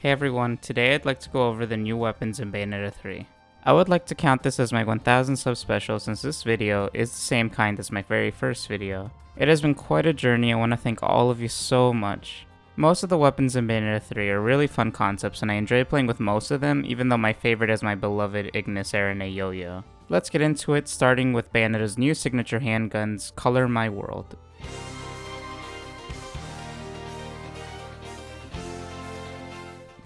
Hey everyone, today I'd like to go over the new weapons in Bayonetta 3. I would like to count this as my 1000 sub special since this video is the same kind as my very first video. It has been quite a journey. I want to thank all of you so much. Most of the weapons in Bayonetta 3 are really fun concepts and I enjoy playing with most of them, even though my favorite is my beloved Ignis Araneae yo-yo. Let's get into it, starting with Bayonetta's new signature handguns, Color My World.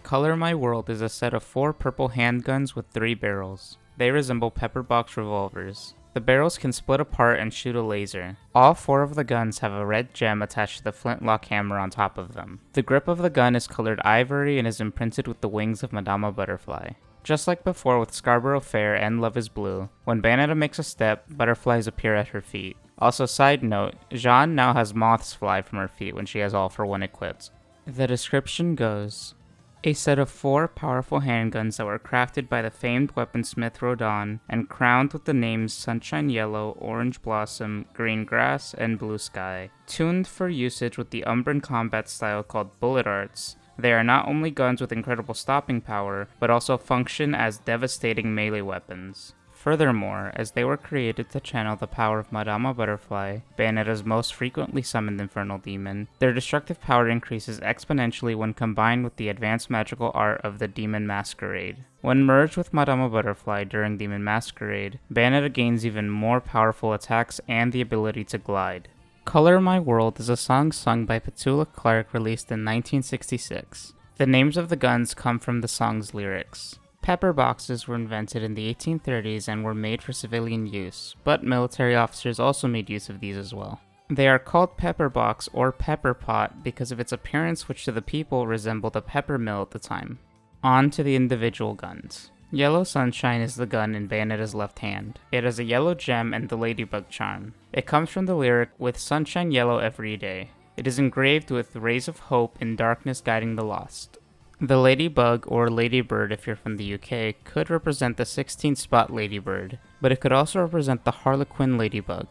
Color My World is a set of 4 purple handguns with 3 barrels. They resemble pepperbox revolvers. The barrels can split apart and shoot a laser. All 4 of the guns have a red gem attached to the flintlock hammer on top of them. The grip of the gun is colored ivory and is imprinted with the wings of Madama Butterfly. Just like before with Scarborough Fair and Love is Blue, when Bayonetta makes a step, butterflies appear at her feet. Also, side note, Jeanne now has moths fly from her feet when she has All for One equipped. The description goes: a set of 4 powerful handguns that were crafted by the famed weaponsmith Rodin and crowned with the names Sunshine Yellow, Orange Blossom, Green Grass, and Blue Sky. Tuned for usage with the Umbran combat style called Bullet Arts, they are not only guns with incredible stopping power, but also function as devastating melee weapons. Furthermore, as they were created to channel the power of Madama Butterfly, Bayonetta's most frequently summoned infernal demon, their destructive power increases exponentially when combined with the advanced magical art of the Demon Masquerade. When merged with Madama Butterfly during Demon Masquerade, Bayonetta gains even more powerful attacks and the ability to glide. Color My World is a song sung by Petula Clark released in 1966. The names of the guns come from the song's lyrics. Pepper boxes were invented in the 1830s and were made for civilian use, but military officers also made use of these as well. They are called pepper box or pepper pot because of its appearance, which to the people resembled a pepper mill at the time. On to the individual guns. Yellow Sunshine is the gun in Bayonetta's left hand. It has a yellow gem and the ladybug charm. It comes from the lyric, "With sunshine yellow every day." It is engraved with rays of hope in darkness guiding the lost. The ladybug, or ladybird if you're from the UK, could represent the 16-spot ladybird, but it could also represent the harlequin ladybug.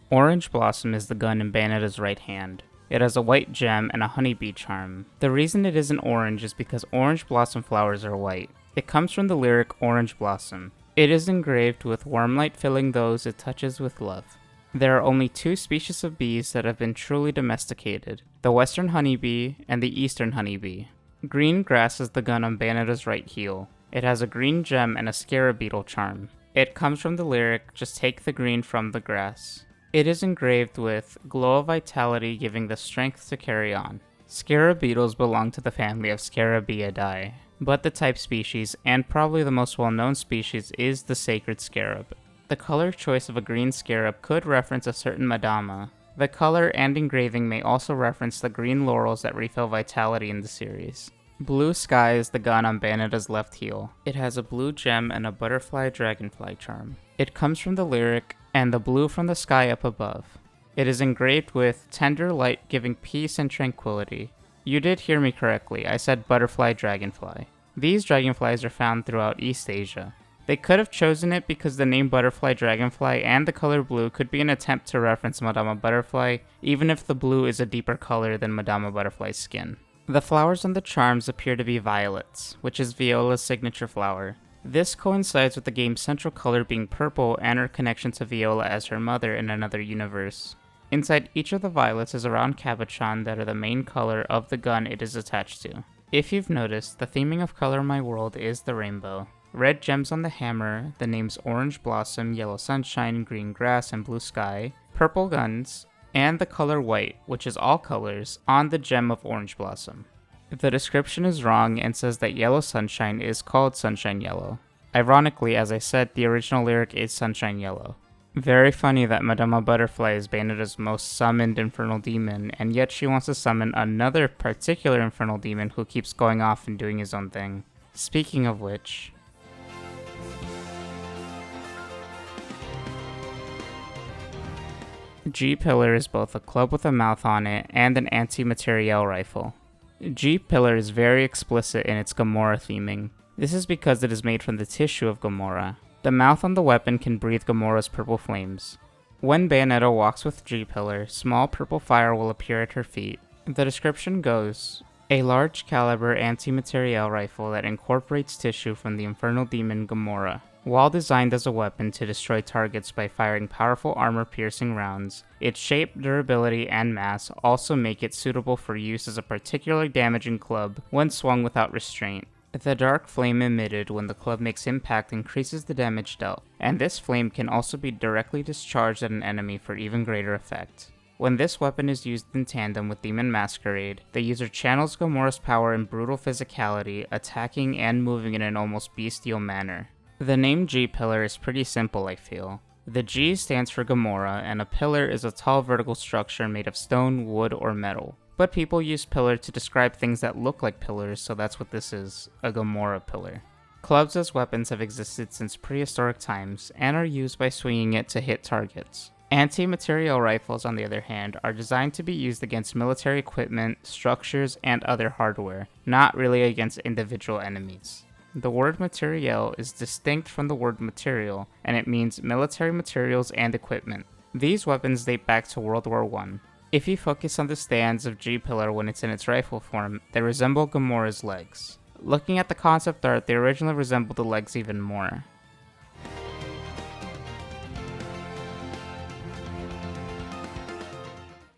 Orange Blossom is the gun in Bayonetta's right hand. It has a white gem and a honeybee charm. The reason it isn't orange is because orange blossom flowers are white. It comes from the lyric Orange Blossom. It is engraved with warm light filling those it touches with love. There are only 2 species of bees that have been truly domesticated, the western honeybee and the eastern honeybee. Green Grass is the gun on Bayonetta's right heel. It has a green gem and a scarab beetle charm. It comes from the lyric, "Just take the green from the grass." It is engraved with glow of vitality giving the strength to carry on. Scarab beetles belong to the family of Scarabeidae, but the type species, and probably the most well-known species, is the sacred scarab. The color choice of a green scarab could reference a certain Madama. The color and engraving may also reference the green laurels that refill vitality in the series. Blue Sky is the gun on Bayonetta's left heel. It has a blue gem and a butterfly dragonfly charm. It comes from the lyric, "And the blue from the sky up above." It is engraved with tender light giving peace and tranquility. You did hear me correctly, I said butterfly dragonfly. These dragonflies are found throughout East Asia. They could have chosen it because the name Butterfly Dragonfly and the color blue could be an attempt to reference Madama Butterfly, even if the blue is a deeper color than Madama Butterfly's skin. The flowers on the charms appear to be violets, which is Viola's signature flower. This coincides with the game's central color being purple and her connection to Viola as her mother in another universe. Inside each of the violets is a round cabochon that are the main color of the gun it is attached to. If you've noticed, the theming of Color My World is the rainbow. Red gems on the hammer, the names Orange Blossom, Yellow Sunshine, Green Grass, and Blue Sky, purple guns, and the color white, which is all colors, on the gem of Orange Blossom. The description is wrong and says that Yellow Sunshine is called Sunshine Yellow. Ironically, as I said, the original lyric is Sunshine Yellow. Very funny that Madama Butterfly is Bayonetta's most summoned infernal demon, and yet she wants to summon another particular infernal demon who keeps going off and doing his own thing. Speaking of which, G-Pillar is both a club with a mouth on it and an anti-materiel rifle. G-Pillar is very explicit in its Gomorrah theming. This is because it is made from the tissue of Gomorrah. The mouth on the weapon can breathe Gomorrah's purple flames. When Bayonetta walks with G-Pillar, small purple fire will appear at her feet. The description goes, a large caliber anti-materiel rifle that incorporates tissue from the infernal demon Gamora. While designed as a weapon to destroy targets by firing powerful armor-piercing rounds, its shape, durability, and mass also make it suitable for use as a particularly damaging club when swung without restraint. The dark flame emitted when the club makes impact increases the damage dealt, and this flame can also be directly discharged at an enemy for even greater effect. When this weapon is used in tandem with Demon Masquerade, the user channels Gamora's power in brutal physicality, attacking and moving in an almost bestial manner. The name G-Pillar is pretty simple, I feel. The G stands for Gamora, and a pillar is a tall vertical structure made of stone, wood, or metal. But people use pillar to describe things that look like pillars, so that's what this is, a Gamora pillar. Clubs as weapons have existed since prehistoric times, and are used by swinging it to hit targets. Anti-materiel rifles, on the other hand, are designed to be used against military equipment, structures, and other hardware, not really against individual enemies. The word materiel is distinct from the word material, and it means military materials and equipment. These weapons date back to World War I. If you focus on the stands of G-Pillar when it's in its rifle form, they resemble Gamora's legs. Looking at the concept art, they originally resemble the legs even more.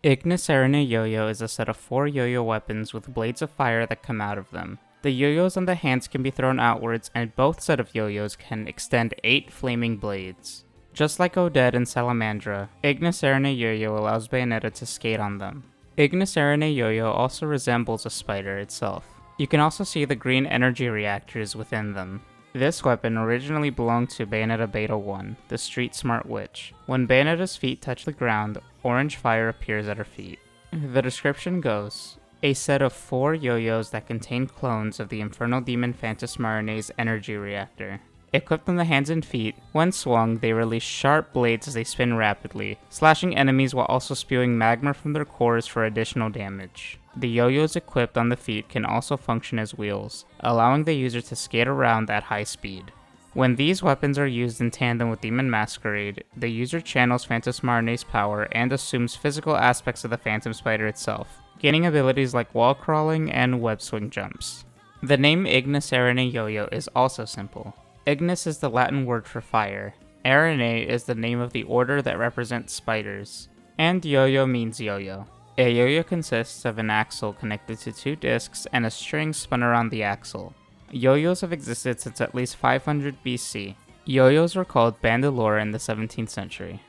Ignis Araneae Yo-Yo is a set of 4 yo-yo weapons with blades of fire that come out of them. The yo-yos on the hands can be thrown outwards, and both set of yo-yos can extend 8 flaming blades. Just like Odette and Salamandra, Ignis Araneae Yo-Yo allows Bayonetta to skate on them. Ignis Araneae Yo-Yo also resembles a spider itself. You can also see the green energy reactors within them. This weapon originally belonged to Bayonetta Beta 1, the street smart witch. When Bayonetta's feet touch the ground, orange fire appears at her feet. The description goes, a set of 4 yo-yos that contain clones of the infernal demon Phantasmarane's energy reactor. Equipped on the hands and feet, when swung, they release sharp blades as they spin rapidly, slashing enemies while also spewing magma from their cores for additional damage. The yo-yos equipped on the feet can also function as wheels, allowing the user to skate around at high speed. When these weapons are used in tandem with Demon Masquerade, the user channels Phantasmarane's power and assumes physical aspects of the Phantom Spider itself, gaining abilities like wall crawling and web swing jumps. The name Ignis Araneae Yo-Yo is also simple. Ignis is the Latin word for fire, Araneae is the name of the order that represents spiders, and yo-yo means yo-yo. A yo-yo consists of an axle connected to 2 discs and a string spun around the axle. Yo-yos have existed since at least 500 BC. Yo-yos were called bandolera in the 17th century.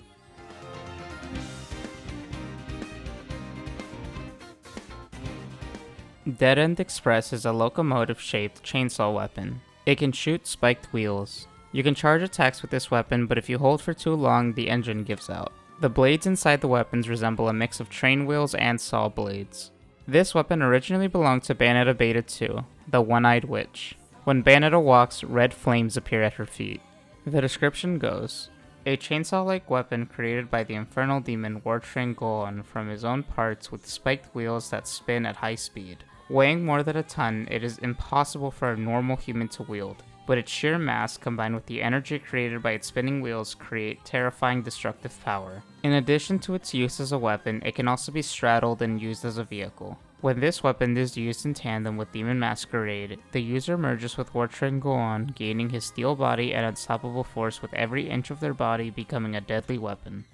Dead End Express is a locomotive-shaped chainsaw weapon. It can shoot spiked wheels. You can charge attacks with this weapon, but if you hold for too long, the engine gives out. The blades inside the weapons resemble a mix of train wheels and saw blades. This weapon originally belonged to Bayonetta Beta 2, the One-Eyed Witch. When Bayonetta walks, red flames appear at her feet. The description goes, a chainsaw-like weapon created by the infernal demon Wartrain Gohan from his own parts with spiked wheels that spin at high speed. Weighing more than a ton, it is impossible for a normal human to wield, but its sheer mass combined with the energy created by its spinning wheels create terrifying destructive power. In addition to its use as a weapon, it can also be straddled and used as a vehicle. When this weapon is used in tandem with Demon Masquerade, the user merges with Wartrain Gohan, gaining his steel body and unstoppable force with every inch of their body becoming a deadly weapon.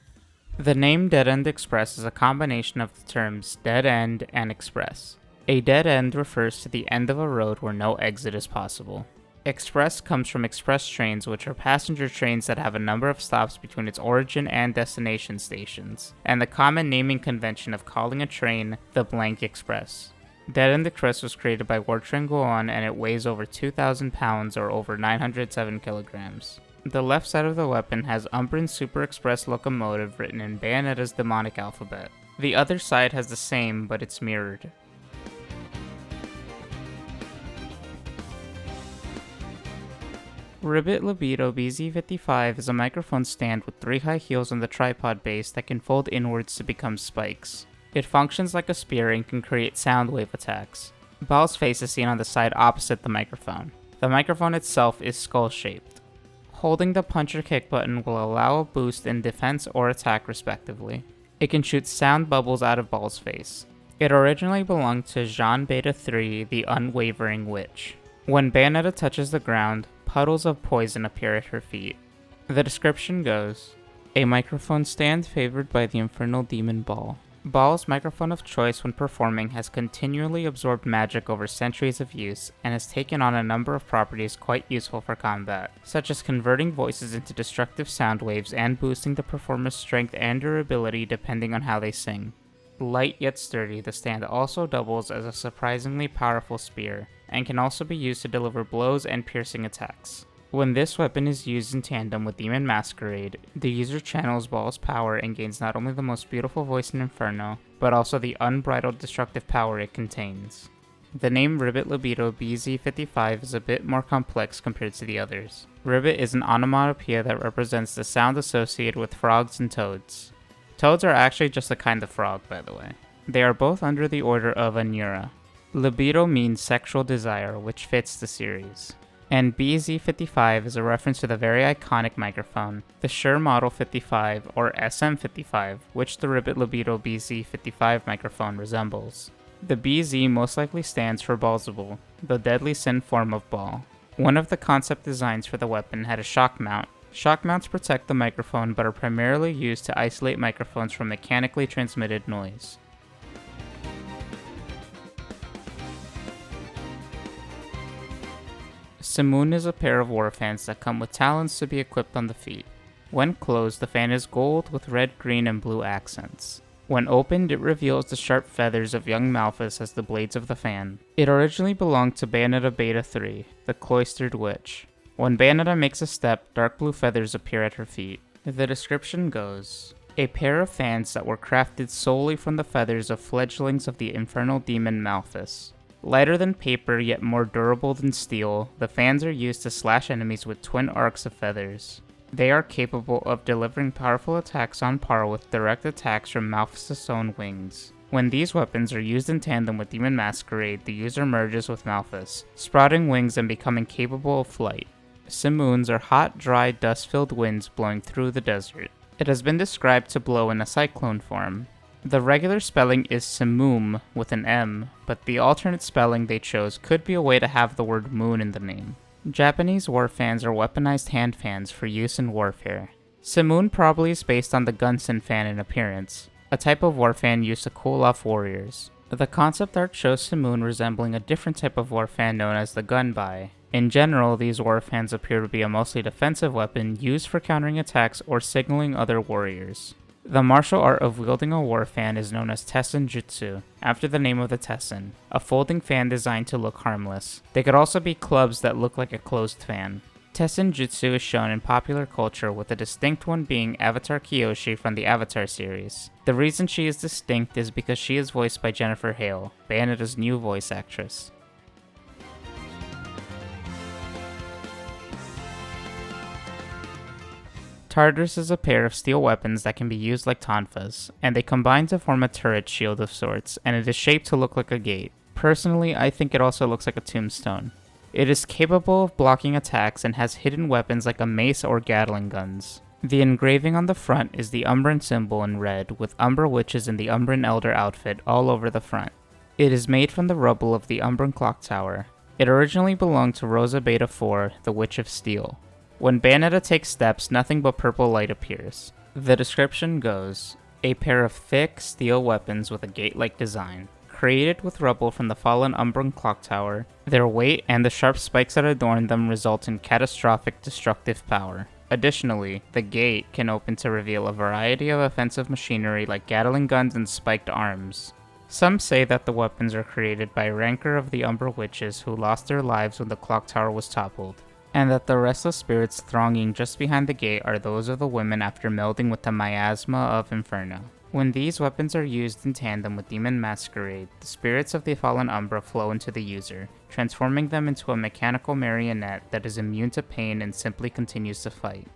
The name Dead End Express is a combination of the terms dead end and express. A dead end refers to the end of a road where no exit is possible. Express comes from express trains, which are passenger trains that have a number of stops between its origin and destination stations, and the common naming convention of calling a train the blank express. Dead End Express was created by Wartrain Gohan and it weighs over 2,000 pounds or over 907 kilograms. The left side of the weapon has Umbran Super Express Locomotive written in Bayonetta's demonic alphabet. The other side has the same, but it's mirrored. Ribbit Libido-BZ55 is a microphone stand with 3 high heels on the tripod base that can fold inwards to become spikes. It functions like a spear and can create sound wave attacks. Ball's face is seen on the side opposite the microphone. The microphone itself is skull-shaped. Holding the punch or kick button will allow a boost in defense or attack respectively. It can shoot sound bubbles out of Ball's face. It originally belonged to Jean Beta 3, the Unwavering Witch. When Bayonetta touches the ground, puddles of poison appear at her feet. The description goes, a microphone stand favored by the Infernal Demon Ball. Ball's microphone of choice when performing has continually absorbed magic over centuries of use and has taken on a number of properties quite useful for combat, such as converting voices into destructive sound waves and boosting the performer's strength and durability depending on how they sing. Light yet sturdy, the stand also doubles as a surprisingly powerful spear, and can also be used to deliver blows and piercing attacks. When this weapon is used in tandem with Demon Masquerade, the user channels Ball's power and gains not only the most beautiful voice in Inferno, but also the unbridled destructive power it contains. The name Ribbit Libido-BZ55 is a bit more complex compared to the others. Ribbit is an onomatopoeia that represents the sound associated with frogs and toads. Toads are actually just a kind of frog, by the way. They are both under the order of Araneae. Libido means sexual desire, which fits the series. And BZ55 is a reference to the very iconic microphone, the Shure Model 55 or SM55, which the Ribbit Libido-BZ55 microphone resembles. The BZ most likely stands for Balzable, the deadly sin form of Ball. One of the concept designs for the weapon had a shock mount. Shock mounts protect the microphone but are primarily used to isolate microphones from mechanically transmitted noise. Simoon is a pair of war fans that come with talons to be equipped on the feet. When closed, the fan is gold with red, green, and blue accents. When opened, it reveals the sharp feathers of young Malphus as the blades of the fan. It originally belonged to Bayonetta Beta 3, the Cloistered Witch. When Bayonetta makes a step, dark blue feathers appear at her feet. The description goes, a pair of fans that were crafted solely from the feathers of fledglings of the infernal demon Malphus. Lighter than paper yet more durable than steel, the fans are used to slash enemies with twin arcs of feathers. They are capable of delivering powerful attacks on par with direct attacks from Malphus' own wings. When these weapons are used in tandem with Demon Masquerade, the user merges with Malphus, sprouting wings and becoming capable of flight. Simoons are hot, dry, dust-filled winds blowing through the desert. It has been described to blow in a cyclone form. The regular spelling is Simoom with an M, but the alternate spelling they chose could be a way to have the word moon in the name. Japanese war fans are weaponized hand fans for use in warfare. Simoon probably is based on the Gunsen fan in appearance, a type of war fan used to cool off warriors. The concept art shows Simoon resembling a different type of war fan known as the Gunbai. In general, these war fans appear to be a mostly defensive weapon used for countering attacks or signaling other warriors. The martial art of wielding a war fan is known as Tessen Jutsu, after the name of the Tessen, a folding fan designed to look harmless. They could also be clubs that look like a closed fan. Tessen Jutsu is shown in popular culture, with a distinct one being Avatar Kyoshi from the Avatar series. The reason she is distinct is because she is voiced by Jennifer Hale, Bayonetta's new voice actress. Tartarus is a pair of steel weapons that can be used like tonfas, and they combine to form a turret shield of sorts, and it is shaped to look like a gate. Personally, I think it also looks like a tombstone. It is capable of blocking attacks and has hidden weapons like a mace or Gatling guns. The engraving on the front is the Umbran symbol in red, with Umbra witches in the Umbran Elder outfit all over the front. It is made from the rubble of the Umbran Clock Tower. It originally belonged to Rosa Beta 4, the Witch of Steel. When Bayonetta takes steps, nothing but purple light appears. The description goes, a pair of thick, steel weapons with a gate-like design. Created with rubble from the fallen Umbran Clock Tower, their weight and the sharp spikes that adorn them result in catastrophic destructive power. Additionally, the gate can open to reveal a variety of offensive machinery like Gatling guns and spiked arms. Some say that the weapons are created by a rancor of the Umbra witches who lost their lives when the clock tower was toppled, and that the restless spirits thronging just behind the gate are those of the women after melding with the miasma of Inferno. When these weapons are used in tandem with Demon Masquerade, the spirits of the fallen Umbra flow into the user, transforming them into a mechanical marionette that is immune to pain and simply continues to fight.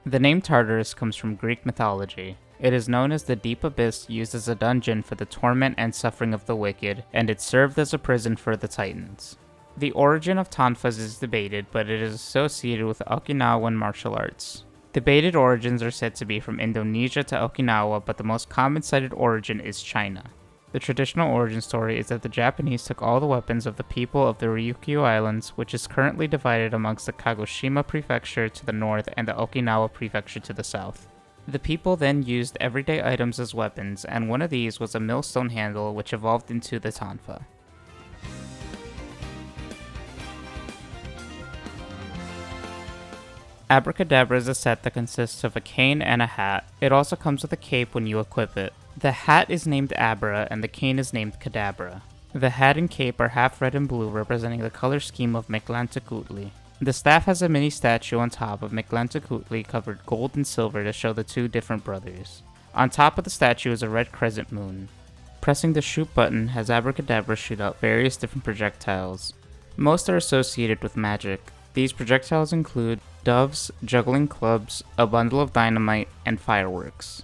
The name Tartarus comes from Greek mythology. It is known as the Deep Abyss, used as a dungeon for the torment and suffering of the wicked, and it served as a prison for the Titans. The origin of tonfas is debated, but it is associated with Okinawan martial arts. Debated origins are said to be from Indonesia to Okinawa, but the most common cited origin is China. The traditional origin story is that the Japanese took all the weapons of the people of the Ryukyu Islands, which is currently divided amongst the Kagoshima Prefecture to the north and the Okinawa Prefecture to the south. The people then used everyday items as weapons, and one of these was a millstone handle which evolved into the tonfa. Abracadabra is a set that consists of a cane and a hat. It also comes with a cape when you equip it. The hat is named Abra and the cane is named Kadabra. The hat and cape are half red and blue, representing the color scheme of Mictlantecutli. The staff has a mini statue on top of Mictlantecutli covered gold and silver to show the two different brothers. On top of the statue is a red crescent moon. Pressing the shoot button has Abracadabra shoot out various different projectiles. Most are associated with magic. These projectiles include doves, juggling clubs, a bundle of dynamite, and fireworks.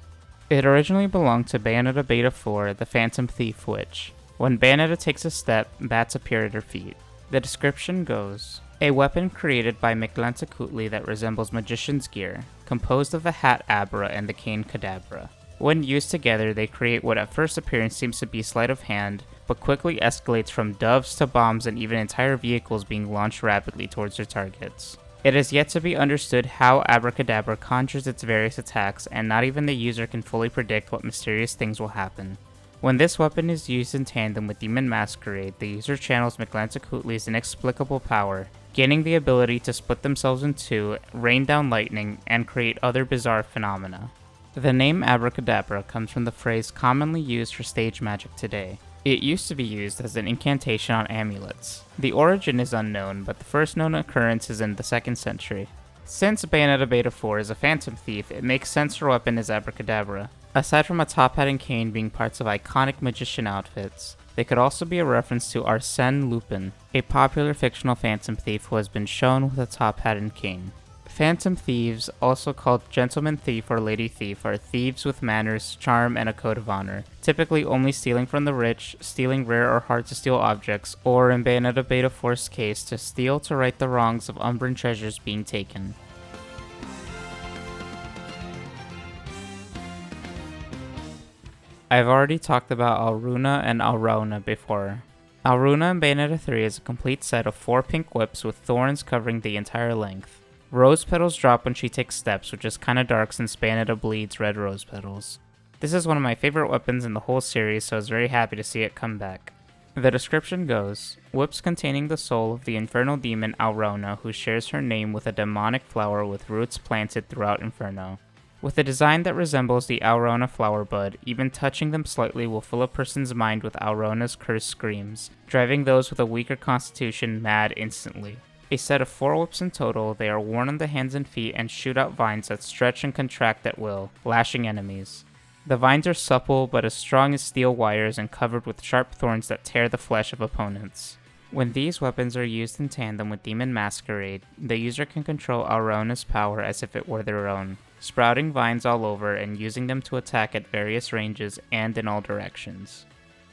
It originally belonged to Bayonetta Beta 4, the Phantom Thief Witch. When Bayonetta takes a step, bats appear at her feet. The description goes, a weapon created by Mictlantecutli that resembles magician's gear, composed of the hat Abra and the cane Kadabra. When used together, they create what at first appearance seems to be sleight of hand, but quickly escalates from doves to bombs and even entire vehicles being launched rapidly towards their targets. It is yet to be understood how Abracadabra conjures its various attacks, and not even the user can fully predict what mysterious things will happen. When this weapon is used in tandem with Demon Masquerade, the user channels Mictlantecutli's inexplicable power, gaining the ability to split themselves in two, rain down lightning, and create other bizarre phenomena. The name Abracadabra comes from the phrase commonly used for stage magic today. It used to be used as an incantation on amulets. The origin is unknown, but the first known occurrence is in the 2nd century. Since Bayonetta Beta 4 is a phantom thief, it makes sense her weapon is Abracadabra. Aside from a top hat and cane being parts of iconic magician outfits, they could also be a reference to Arsène Lupin, a popular fictional phantom thief who has been shown with a top hat and cane. Phantom thieves, also called gentleman thief or lady thief, are thieves with manners, charm, and a code of honor, typically only stealing from the rich, stealing rare or hard-to-steal objects, or in Bayonetta Beta 4's case, to steal to right the wrongs of Umbran treasures being taken. I've already talked about Alruna and Alraune before. Alruna in Bayonetta 3 is a complete set of 4 pink whips with thorns covering the entire length. Rose petals drop when she takes steps, which is kinda dark since Bayonetta bleeds red rose petals. This is one of my favorite weapons in the whole series, so I was very happy to see it come back. The description goes, whips containing the soul of the infernal demon Alraune, who shares her name with a demonic flower with roots planted throughout Inferno. With a design that resembles the Alraune flower bud, even touching them slightly will fill a person's mind with Alraune's cursed screams, driving those with a weaker constitution mad instantly. A set of 4 whips in total, they are worn on the hands and feet and shoot out vines that stretch and contract at will, lashing enemies. The vines are supple but as strong as steel wires and covered with sharp thorns that tear the flesh of opponents. When these weapons are used in tandem with Demon Masquerade, the user can control Alraune's power as if it were their own, sprouting vines all over and using them to attack at various ranges and in all directions.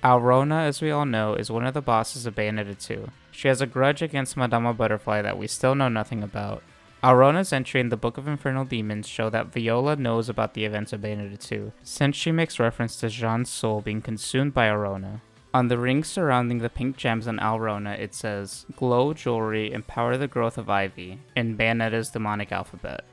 Alraune, as we all know, is one of the bosses of Bayonetta 2. She has a grudge against Madama Butterfly that we still know nothing about. Alraune's entry in the Book of Infernal Demons show that Viola knows about the events of Bayonetta 2, since she makes reference to Jean's soul being consumed by Alraune. On the rings surrounding the pink gems on Alraune, it says, "Glow jewelry, empower the growth of ivy," in Bayonetta's demonic alphabet.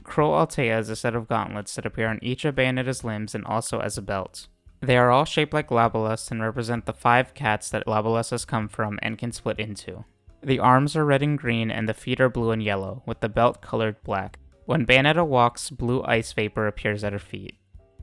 Crow Altea is a set of gauntlets that appear on each of Bayonetta's limbs and also as a belt. They are all shaped like Labalus and represent the 5 cats that Labalus has come from and can split into. The arms are red and green and the feet are blue and yellow, with the belt colored black. When Bayonetta walks, blue ice vapor appears at her feet.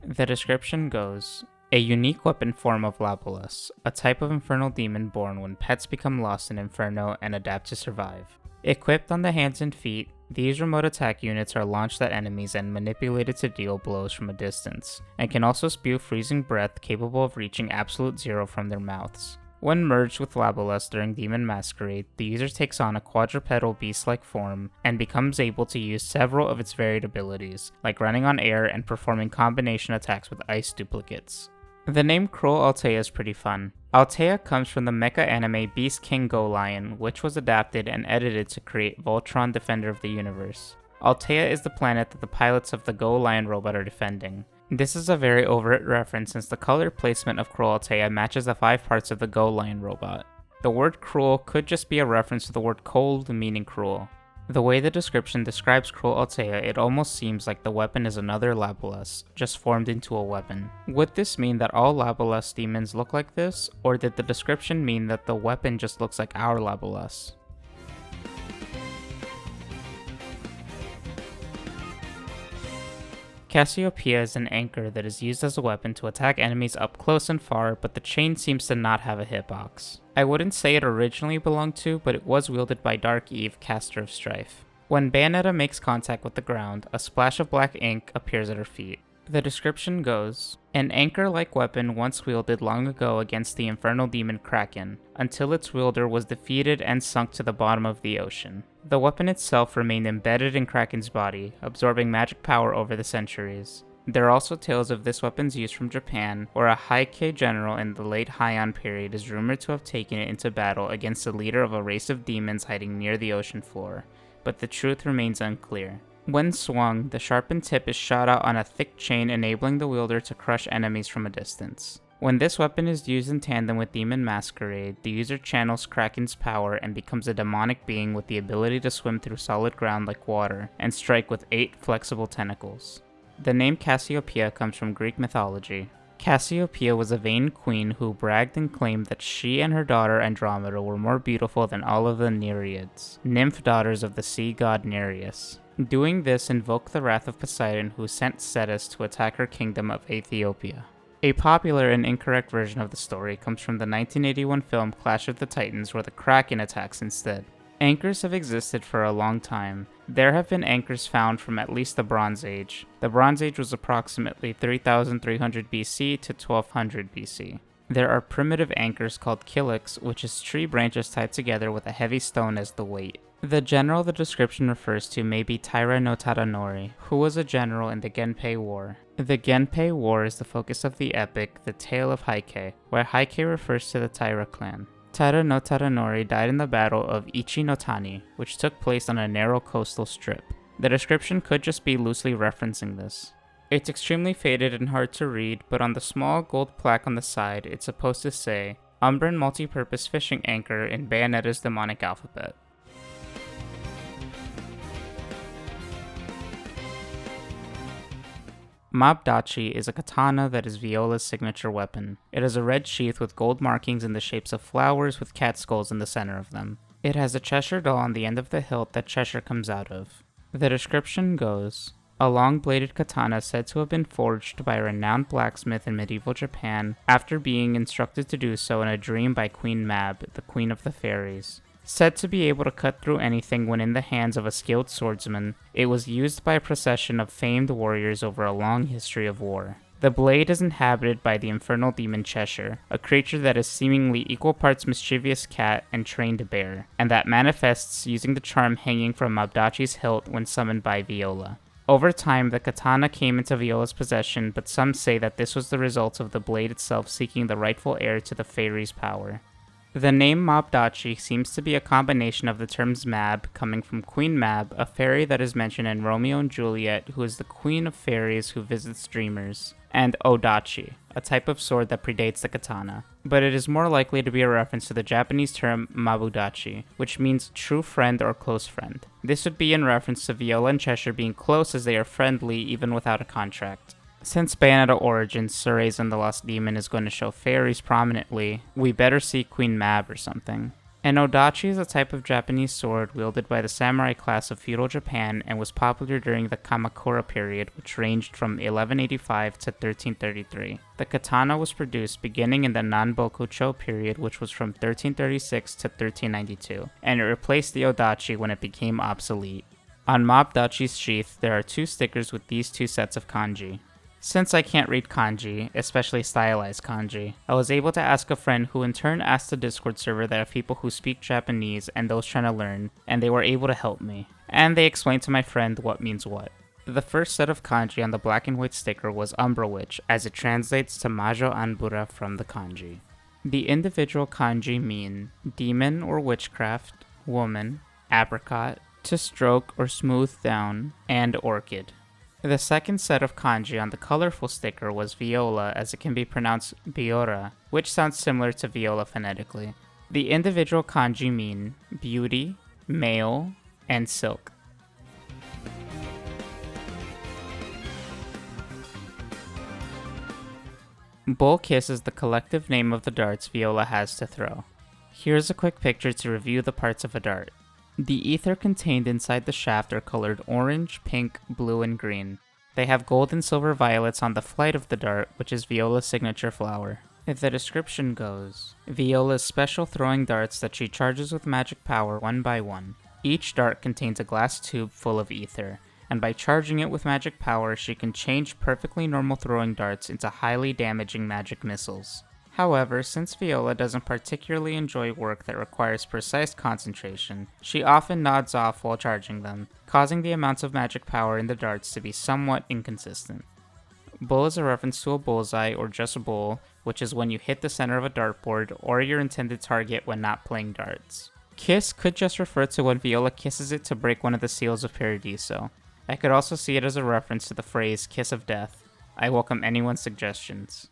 The description goes, a unique weapon form of Labalus, a type of infernal demon born when pets become lost in Inferno and adapt to survive. Equipped on the hands and feet, these remote attack units are launched at enemies and manipulated to deal blows from a distance, and can also spew freezing breath capable of reaching absolute zero from their mouths. When merged with Labalus during Demon Masquerade, the user takes on a quadrupedal beast-like form and becomes able to use several of its varied abilities, like running on air and performing combination attacks with ice duplicates. The name Cruel Altea is pretty fun. Altea comes from the mecha anime Beast King Go Lion, which was adapted and edited to create Voltron Defender of the Universe. Altea is the planet that the pilots of the Go Lion robot are defending. This is a very overt reference since the color placement of Cruel Altea matches the 5 parts of the Go Lion robot. The word cruel could just be a reference to the word cold, meaning cruel. The way the description describes Cruel Altea, it almost seems like the weapon is another Labalus, just formed into a weapon. Would this mean that all Labalus demons look like this, or did the description mean that the weapon just looks like our Labalus? Cassiopeia is an anchor that is used as a weapon to attack enemies up close and far, but the chain seems to not have a hitbox. I wouldn't say it originally belonged to, but it was wielded by Dark Eve, caster of Strife. When Bayonetta makes contact with the ground, a splash of black ink appears at her feet. The description goes, an anchor-like weapon once wielded long ago against the infernal demon Kraken, until its wielder was defeated and sunk to the bottom of the ocean. The weapon itself remained embedded in Kraken's body, absorbing magic power over the centuries. There are also tales of this weapon's use from Japan, where a Heike general in the late Heian period is rumored to have taken it into battle against the leader of a race of demons hiding near the ocean floor, but the truth remains unclear. When swung, the sharpened tip is shot out on a thick chain, enabling the wielder to crush enemies from a distance. When this weapon is used in tandem with Demon Masquerade, the user channels Kraken's power and becomes a demonic being with the ability to swim through solid ground like water, and strike with 8 flexible tentacles. The name Cassiopeia comes from Greek mythology. Cassiopeia was a vain queen who bragged and claimed that she and her daughter Andromeda were more beautiful than all of the Nereids, nymph daughters of the sea god Nereus. Doing this invoked the wrath of Poseidon, who sent Cetus to attack her kingdom of Ethiopia. A popular and incorrect version of the story comes from the 1981 film Clash of the Titans, where the Kraken attacks instead. Anchors have existed for a long time. There have been anchors found from at least the Bronze Age. The Bronze Age was approximately 3300 BC to 1200 BC. There are primitive anchors called kylix, which is tree branches tied together with a heavy stone as the weight. The general the description refers to may be Taira no Tadanori, who was a general in the Genpei War. The Genpei War is the focus of the epic The Tale of Heike, where Heike refers to the Taira clan. Taira no Tadanori died in the Battle of Ichi no Tani, which took place on a narrow coastal strip. The description could just be loosely referencing this. It's extremely faded and hard to read, but on the small gold plaque on the side, it's supposed to say, Umbran Multi-Purpose Fishing Anchor in Bayonetta's demonic alphabet. Mab Dachi is a katana that is Viola's signature weapon. It has a red sheath with gold markings in the shapes of flowers with cat skulls in the center of them. It has a Cheshire doll on the end of the hilt that Cheshire comes out of. The description goes, a long-bladed katana said to have been forged by a renowned blacksmith in medieval Japan after being instructed to do so in a dream by Queen Mab, the Queen of the Fairies. Said to be able to cut through anything when in the hands of a skilled swordsman, it was used by a procession of famed warriors over a long history of war. The blade is inhabited by the infernal demon Cheshire, a creature that is seemingly equal parts mischievous cat and trained bear, and that manifests using the charm hanging from Mab Dachi's hilt when summoned by Viola. Over time, the katana came into Viola's possession, but some say that this was the result of the blade itself seeking the rightful heir to the fairy's power. The name Mab Dachi seems to be a combination of the terms Mab, coming from Queen Mab, a fairy that is mentioned in Romeo and Juliet, who is the queen of fairies who visits dreamers, and Odachi, a type of sword that predates the katana. But it is more likely to be a reference to the Japanese term Mabudachi, which means true friend or close friend. This would be in reference to Viola and Cheshire being close as they are friendly even without a contract. Since Bayonetta Origins, Ceres and the Lost Demon is going to show fairies prominently, we better see Queen Mab or something. An odachi is a type of Japanese sword wielded by the samurai class of feudal Japan and was popular during the Kamakura period, which ranged from 1185 to 1333. The katana was produced beginning in the Nanboku-cho period, which was from 1336 to 1392, and it replaced the odachi when it became obsolete. On Mab Dachi's sheath, there are 2 stickers with these 2 sets of kanji. Since I can't read kanji, especially stylized kanji, I was able to ask a friend who in turn asked the Discord server that of people who speak Japanese and those trying to learn, and they were able to help me. And they explained to my friend what means what. The first set of kanji on the black and white sticker was Umbra Witch, as it translates to Majo Anbura from the kanji. The individual kanji mean demon or witchcraft, woman, apricot, to stroke or smooth down, and orchid. The second set of kanji on the colorful sticker was viola, as it can be pronounced biora, which sounds similar to viola phonetically. The individual kanji mean beauty, male, and silk. Bull Kiss is the collective name of the darts Viola has to throw. Here's a quick picture to review the parts of a dart. The ether contained inside the shaft are colored orange, pink, blue, and green. They have gold and silver violets on the flight of the dart, which is Viola's signature flower. The description goes, Viola's special throwing darts that she charges with magic power one by one. Each dart contains a glass tube full of ether, and by charging it with magic power, she can change perfectly normal throwing darts into highly damaging magic missiles. However, since Viola doesn't particularly enjoy work that requires precise concentration, she often nods off while charging them, causing the amounts of magic power in the darts to be somewhat inconsistent. Bull is a reference to a bullseye or just bull, which is when you hit the center of a dartboard or your intended target when not playing darts. Kiss could just refer to when Viola kisses it to break one of the seals of Paradiso. I could also see it as a reference to the phrase kiss of death. I welcome anyone's suggestions.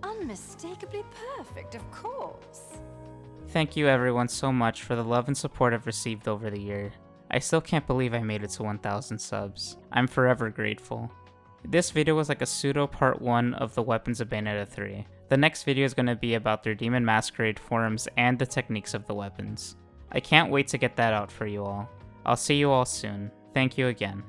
Unmistakably perfect, of course. Thank you everyone so much for the love and support I've received over the year. I still can't believe I made it to 1,000 subs. I'm forever grateful. This video was like a pseudo part 1 of the weapons of Bayonetta 3. The next video is going to be about their Demon Masquerade forms and the techniques of the weapons. I can't wait to get that out for you all. I'll see you all soon. Thank you again.